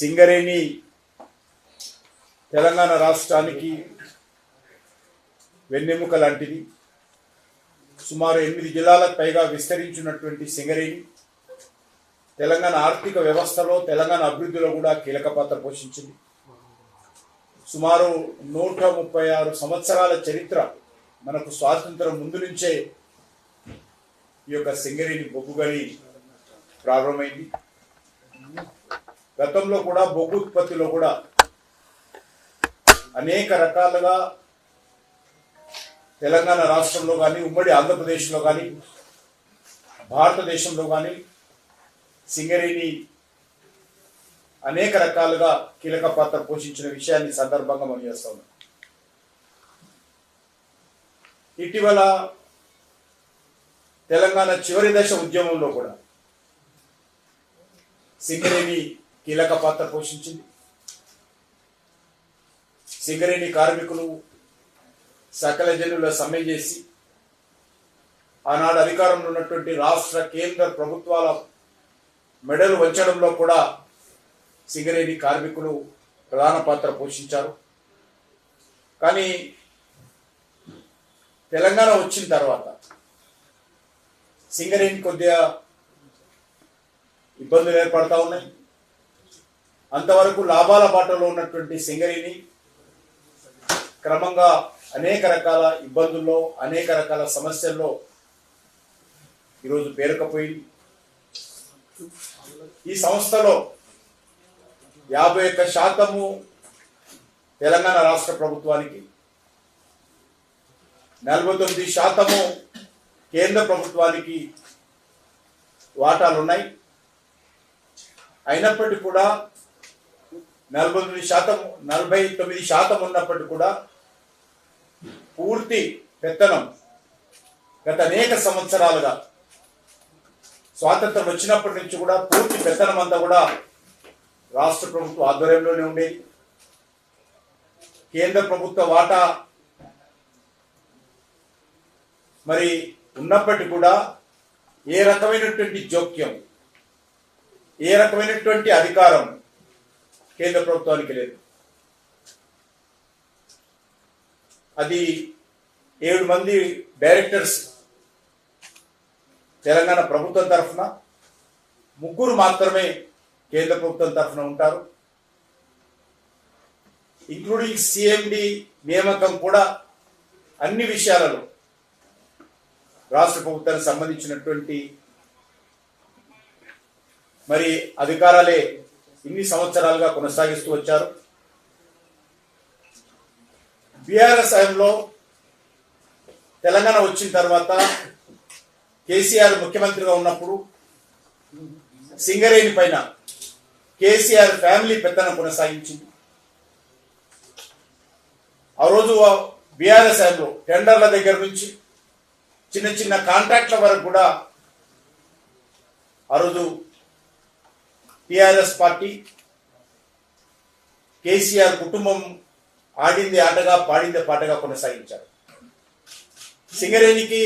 సింగరేణి తెలంగాణ రాష్ట్రానికి వెన్నెముక లాంటిది. సుమారు 8 జిల్లాలకు పైగా విస్తరించినటువంటి సింగరేణి తెలంగాణ ఆర్థిక వ్యవస్థలో, తెలంగాణ అభివృద్ధిలో కూడా కీలక పాత్ర పోషించింది. సుమారు 136 సంవత్సరాల చరిత్ర మనకు స్వాతంత్రం ముందు నుంచే ఈ యొక్క సింగరేణి బొగ్గు గని ప్రారంభమైంది. గతంలో కూడా బొగ్గు ఉత్పత్తిలో కూడా అనేక రకాలుగా తెలంగాణ రాష్ట్రంలో కానీ, ఉమ్మడి ఆంధ్రప్రదేశ్లో కానీ, భారతదేశంలో కానీ సింగరేణి అనేక రకాలుగా కీలక పాత్ర పోషించిన విషయాన్ని సందర్భంగా మనం చేస్తా ఉన్నాం. ఇటీవల తెలంగాణ చివరి దశ ఉద్యమంలో కూడా సింగరేణి కీలక పాత్ర పోషించింది. సింగరేణి కార్మికులు సకల జనుల సమ్మె చేసి ఆనాడు అధికారంలో ఉన్నటువంటి రాష్ట్ర కేంద్ర ప్రభుత్వాల మెడలు వంచడంలో కూడా సింగరేణి కార్మికులు ప్రధాన పాత్ర పోషించారు. కానీ తెలంగాణ వచ్చిన తర్వాత సింగరేణి కొద్దిగా ఇబ్బందులు ఏర్పడతా ఉన్నాయి. అంతవరకు లాభాల బాటలో ఉన్నటువంటి సింగరేణి క్రమంగా అనేక రకాల ఇబ్బందుల్లో, అనేక రకాల సమస్యల్లో ఈరోజు పేరుకపోయింది. ఈ సంస్థలో 51% తెలంగాణ రాష్ట్ర ప్రభుత్వానికి, 49% కేంద్ర ప్రభుత్వానికి వాటాలు ఉన్నాయి. అయినప్పటికీ కూడా 49% ఉన్నప్పటికీ కూడా పూర్తి పెత్తనం గత అనేక సంవత్సరాలుగా, స్వాతంత్రం వచ్చినప్పటి నుంచి కూడా పూర్తి పెత్తనం అంతా కూడా రాష్ట్ర ప్రభుత్వ ఆధ్వర్యంలోనే ఉండేది. కేంద్ర ప్రభుత్వ వాటా మరి ఉన్నప్పటికీ కూడా ఏ రకమైనటువంటి జోక్యం, ఏ రకమైనటువంటి అధికారం కేంద్ర ప్రభుత్వానికి లేదు. అది 7 మంది డైరెక్టర్స్ తెలంగాణ ప్రభుత్వం తరఫున, 3 మాత్రమే కేంద్ర ప్రభుత్వం తరఫున ఉంటారు. ఇంక్లూడింగ్ సిఎండి నియామకం కూడా అన్ని విషయాలలో రాష్ట్ర ప్రభుత్వానికి సంబంధించినటువంటి మరి అధికారాలే ఇన్ని సంవత్సరాలుగా కొనసాగిస్తూ వచ్చారు. బీఆర్ఎస్ హయాంలో తెలంగాణ వచ్చిన తర్వాత కేసీఆర్ ముఖ్యమంత్రిగా ఉన్నప్పుడు సింగరేణి పైన కేసీఆర్ ఫ్యామిలీ పెత్తనం కొనసాగించింది. ఆ రోజు బీఆర్ఎస్ హయాంలో టెండర్ల దగ్గర నుంచి చిన్న చిన్న కాంట్రాక్ట్ల వరకు కూడా ఆ రోజు టిఆర్ఎస్ పార్టీ, కేసీఆర్ కుటుంబం ఆడింది ఆటగా, పాడింది పాటగా కొనసాగించారు. సింగరేణికి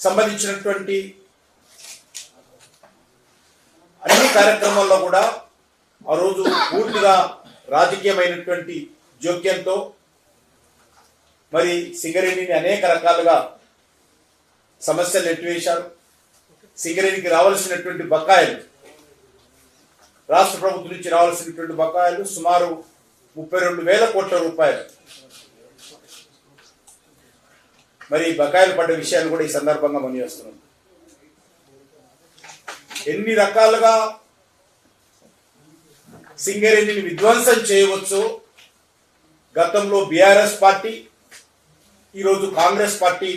సంబంధించినటువంటి అన్ని కార్యక్రమాల్లో కూడా ఆ రోజు పూర్తిగా రాజకీయమైనటువంటి జోక్యంతో మరి సింగరేణిని అనేక రకాలుగా సమస్యలు ఎట్టివేశారు. సింగరేణికి రావాల్సినటువంటి బకాయిలు, రాష్ట్ర ప్రభుత్వం నుంచి రావాల్సినటువంటి బకాయిలు సుమారు 32,000 కోట్ల రూపాయలు మరి బకాయిలు పడ్డ విషయాన్ని కూడా ఈ సందర్భంగా మనం చేస్తున్నాం. ఎన్ని రకాలుగా సింగరేణిని విధ్వంసం చేయవచ్చు గతంలో బీఆర్ఎస్ పార్టీ, ఈరోజు కాంగ్రెస్ పార్టీ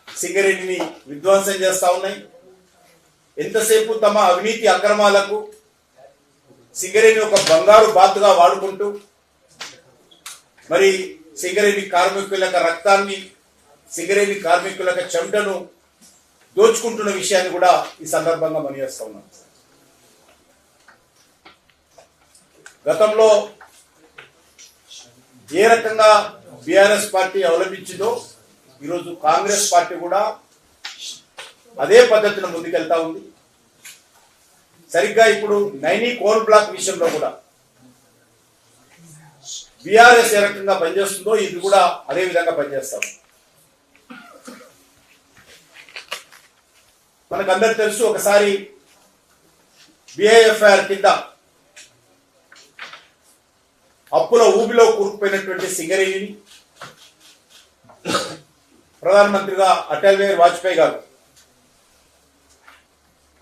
సింగరేణిని విధ్వంసం చేస్తా ఉన్నాయి. ఎంతసేపు తమ అవినీతి అక్రమాలకు సింగరేణి ఒక బంగారు బాతుగా వాడుకుంటూ మరి సింగరేణి కార్మికుల రక్తాన్ని, సింగరేణి కార్మికుల చెమటను దోచుకుంటున్న విషయాన్ని కూడా ఈ సందర్భంగా మనం చేస్తా ఉన్నాం. గతంలో ఏ రకంగా బీఆర్ఎస్ పార్టీ అవలంబించిందో ఈరోజు కాంగ్రెస్ పార్టీ కూడా అదే పద్ధతిలో ముందుకెళ్తా ఉంది. సరిగ్గా ఇప్పుడు నైని కోల్ బ్లాక్ విషయంలో కూడా బీఆర్ఎస్ ఏ రకంగా పనిచేస్తుందో ఇది కూడా అదే విధంగా పనిచేస్తాం. మనకందరికి తెలుసు, ఒకసారి బిఐఎఫ్ఐఆర్ కింద అప్పుల ఊబిలో కూరుకుపోయినటువంటి సింగరేణిని ప్రధానమంత్రిగా అటల్ బిహారీ వాజ్పేయి గారు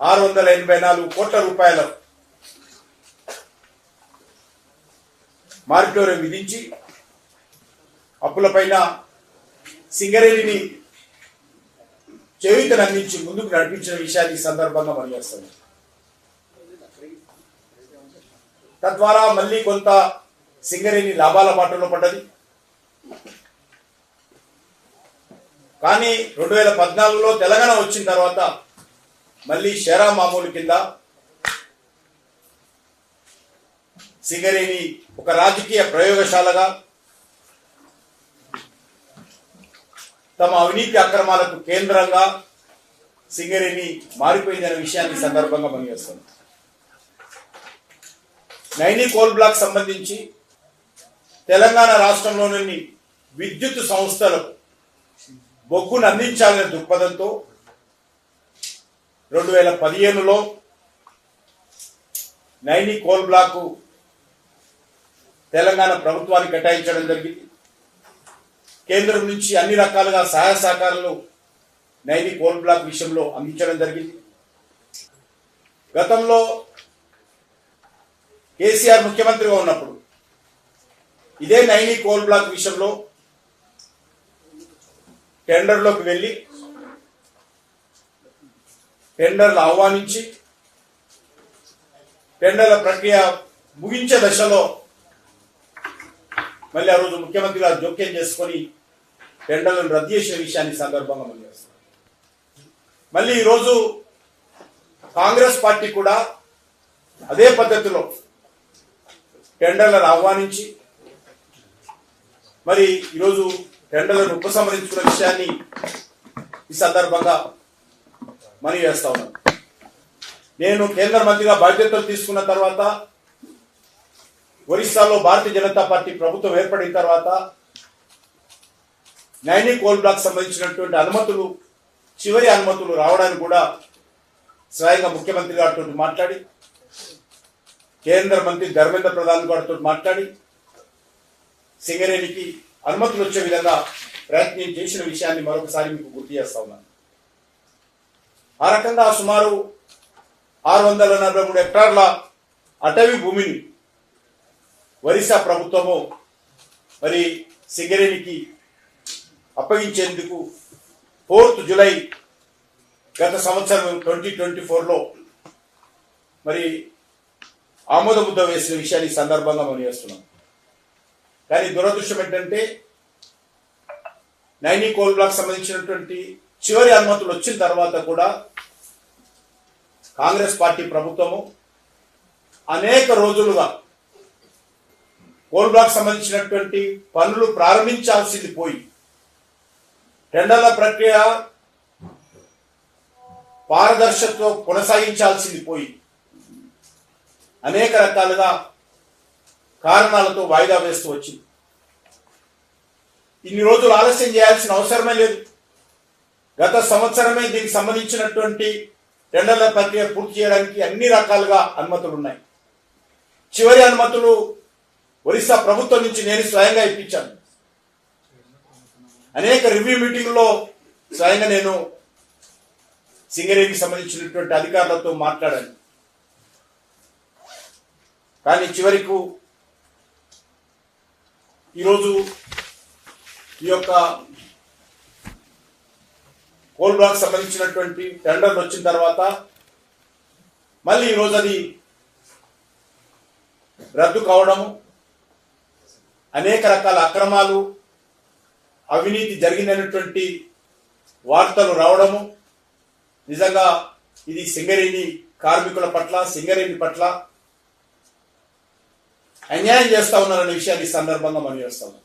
684 కోట్ల రూపాయల మారిటోరియం విధించి అప్పులపైన సింగరేణిని చేయూతను అందించి ముందుకు నడిపించిన విషయాన్ని ఈ సందర్భంగా మనం చేస్తాం. తద్వారా మళ్ళీ కొంత సింగరేణి లాభాల బాటలో పడ్డది. కానీ 2014లో తెలంగాణ వచ్చిన తర్వాత మళ్ళీ షేరా మామూలు కింద సింగరేణి ఒక రాజకీయ ప్రయోగశాలగా తమ అవినీతి అక్రమాలకు కేంద్రంగా సింగరేణి మారిపోయిందనే విషయాన్ని సందర్భంగా మనం చేస్తున్నాం. నైని కోల్ బ్లాక్ సంబంధించి తెలంగాణ రాష్ట్రంలోని విద్యుత్ సంస్థలకు బొగ్గును అందించాలనే దృక్పథంతో 2015లో నైని కోల్ బ్లాక్ తెలంగాణ ప్రభుత్వానికి కేటాయించడం జరిగింది. కేంద్రం నుంచి అన్ని రకాలుగా సహాయ సహకారాలు నైని కోల్ బ్లాక్ విషయంలో అందించడం జరిగింది. గతంలో కేసీఆర్ ముఖ్యమంత్రిగా ఉన్నప్పుడు ఇదే నైని కోల్ బ్లాక్ విషయంలో టెండర్లోకి వెళ్ళి టెండర్లు ఆహ్వానించి టెండర్ల ప్రక్రియ ముగించే దశలో మళ్ళీ ఆ రోజు ముఖ్యమంత్రి గారు జోక్యం చేసుకొని టెండర్లను రద్దు చేసే విషయాన్ని సందర్భంగా మనం చేస్తాం. మళ్ళీ ఈరోజు కాంగ్రెస్ పార్టీ కూడా అదే పద్ధతిలో టెండర్లను ఆహ్వానించి మరి ఈరోజు టెండర్లను ఉపసంహరించుకున్న విషయాన్ని ఈ సందర్భంగా మనం చేస్తా ఉన్నాను. నేను కేంద్ర మంత్రిగా బాధ్యతలు తీసుకున్న తర్వాత ఒరిస్సాలో భారతీయ జనతా పార్టీ ప్రభుత్వం ఏర్పడిన తర్వాత నైని కోల్ బ్లాక్ సంబంధించినటువంటి అనుమతులు, చివరి అనుమతులు రావడానికి కూడా స్వయంగా ముఖ్యమంత్రి గారితో మాట్లాడి, కేంద్ర మంత్రి ధర్మేంద్ర ప్రధాన్ గారితో మాట్లాడి సింగరేణికి అనుమతులు వచ్చే విధంగా ప్రయత్నం చేసిన విషయాన్ని మరొకసారి మీకు గుర్తు చేస్తా ఉన్నాను. ఆ రకంగా సుమారు 643 హెక్టార్ల అటవీ భూమిని ఒరిస్సా ప్రభుత్వము మరి సింగరేణికి అప్పగించేందుకు 4th జూలై గత సంవత్సరం 2024లో మరి ఆమోద ముద్ద వేసిన విషయాన్ని ఈ సందర్భంగా మనం చేస్తున్నాం. కానీ దురదృష్టం ఏంటంటే నైని కోల్ బ్లాక్ సంబంధించినటువంటి చివరి అనుమతులు వచ్చిన తర్వాత కూడా కాంగ్రెస్ పార్టీ ప్రభుత్వము అనేక రోజులుగా కోల్ బ్లాక్ సంబంధించినటువంటి పనులు ప్రారంభించాల్సింది పోయి టెండర్ల ప్రక్రియ పారదర్శకతో కొనసాగించాల్సింది పోయి అనేక రకాలుగా కారణాలతో వాయిదా వేస్తూ వచ్చింది. ఇన్ని రోజులు ఆలస్యం చేయాల్సిన అవసరమే లేదు. గత సంవత్సరమే దీనికి సంబంధించినటువంటి టెండర్ల ప్రక్రియ పూర్తి చేయడానికి అన్ని రకాలుగా అనుమతులు ఉన్నాయి. చివరి అనుమతులు ఒరిస్సా ప్రభుత్వం నుంచి నేను స్వయంగా ఇప్పించాను. అనేక రివ్యూ మీటింగ్లో స్వయంగా నేను సింగరేణికి సంబంధించినటువంటి అధికారులతో మాట్లాడాను. కానీ చివరికి ఈరోజు ఈ యొక్క కోల్ బ్లాక్ సంబంధించినటువంటి టెండర్లు వచ్చిన తర్వాత మళ్ళీ ఈరోజు అది రద్దు కావడము, అనేక రకాల అక్రమాలు, అవినీతి జరిగిందనేటువంటి వార్తలు రావడము నిజంగా ఇది సింగరేణి కార్మికుల పట్ల, సింగరేణి పట్ల అన్యాయం చేస్తా ఉన్నారనే విషయాన్ని ఈ సందర్భంగా మనం చేస్తాము.